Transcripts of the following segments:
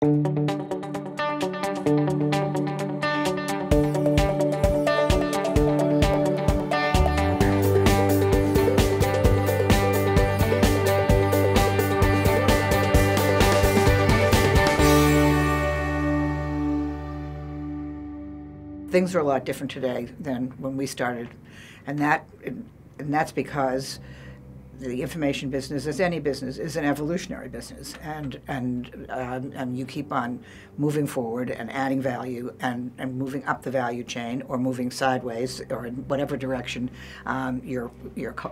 Things are a lot different today than when we started, and that's because the information business, as any business, is an evolutionary business, and you keep on moving forward and adding value and moving up the value chain or moving sideways or in whatever direction you're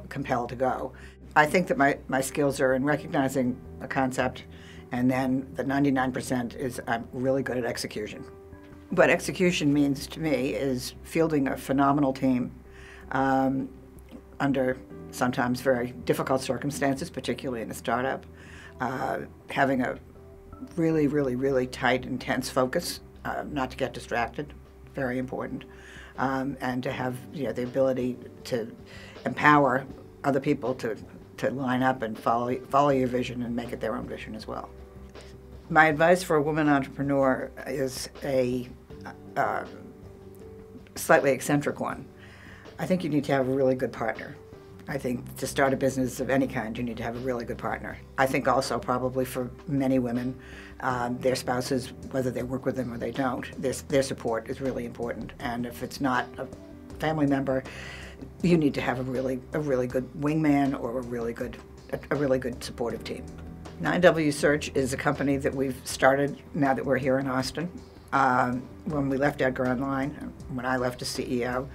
compelled to go. I think that my skills are in recognizing a concept, and then the 99% is I'm really good at execution. What execution means to me is fielding a phenomenal team under sometimes very difficult circumstances, particularly in a startup, having a really, really, really tight, intense focus, not to get distracted, very important, and to have the ability to empower other people to line up and follow your vision and make it their own vision as well. My advice for a woman entrepreneur is a slightly eccentric one. I think you need to have a really good partner. I think to start a business of any kind, you need to have a really good partner. I think also probably for many women, their spouses, whether they work with them or they don't, their support is really important. And if it's not a family member, you need to have a really good wingman or a really good supportive team. 9W Search is a company that we've started now that we're here in Austin. When we left Edgar Online, when I left as CEO,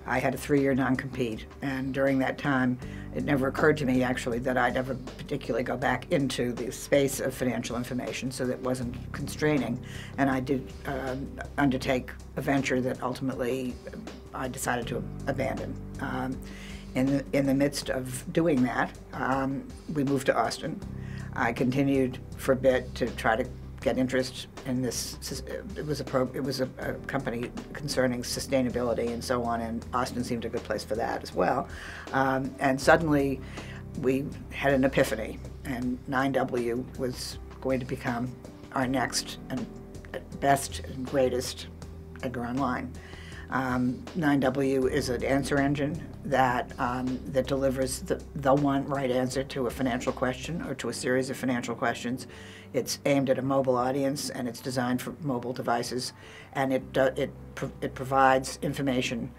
I had a 3-year non-compete, and during that time it never occurred to me actually that I'd ever particularly go back into the space of financial information, so that wasn't constraining, and I did undertake a venture that ultimately I decided to abandon. In the midst of doing that, we moved to Austin. I continued for a bit to try to get interest in this. It was a company concerning sustainability and so on, and Austin seemed a good place for that as well. And suddenly we had an epiphany, and 9W was going to become our next and best and greatest Edgar Online. 9W is an answer engine that delivers the one right answer to a financial question or to a series of financial questions. It's aimed at a mobile audience, and it's designed for mobile devices, and it provides information,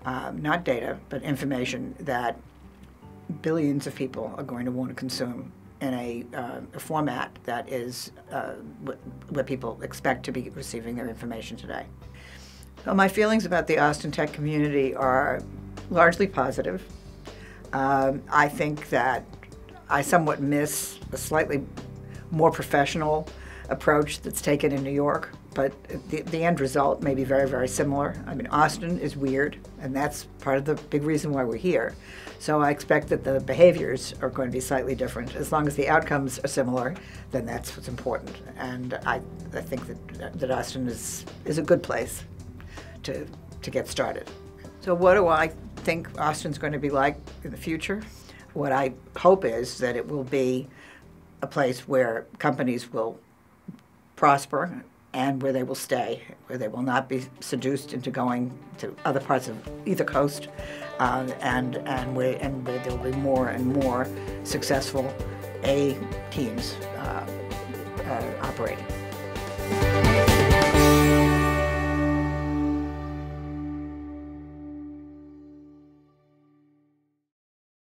not data, but information that billions of people are going to want to consume in a format that is what people expect to be receiving their information today. Well, my feelings about the Austin tech community are largely positive. I think that I somewhat miss a slightly more professional approach that's taken in New York, but the end result may be very, very similar. I mean, Austin is weird, and that's part of the big reason why we're here. So I expect that the behaviors are going to be slightly different. As long as the outcomes are similar, then that's what's important. And I think that Austin is a good place to get started. So what do I think Austin's going to be like in the future? What I hope is that it will be a place where companies will prosper and where they will stay, where they will not be seduced into going to other parts of either coast, and where there will be more and more successful teams operating.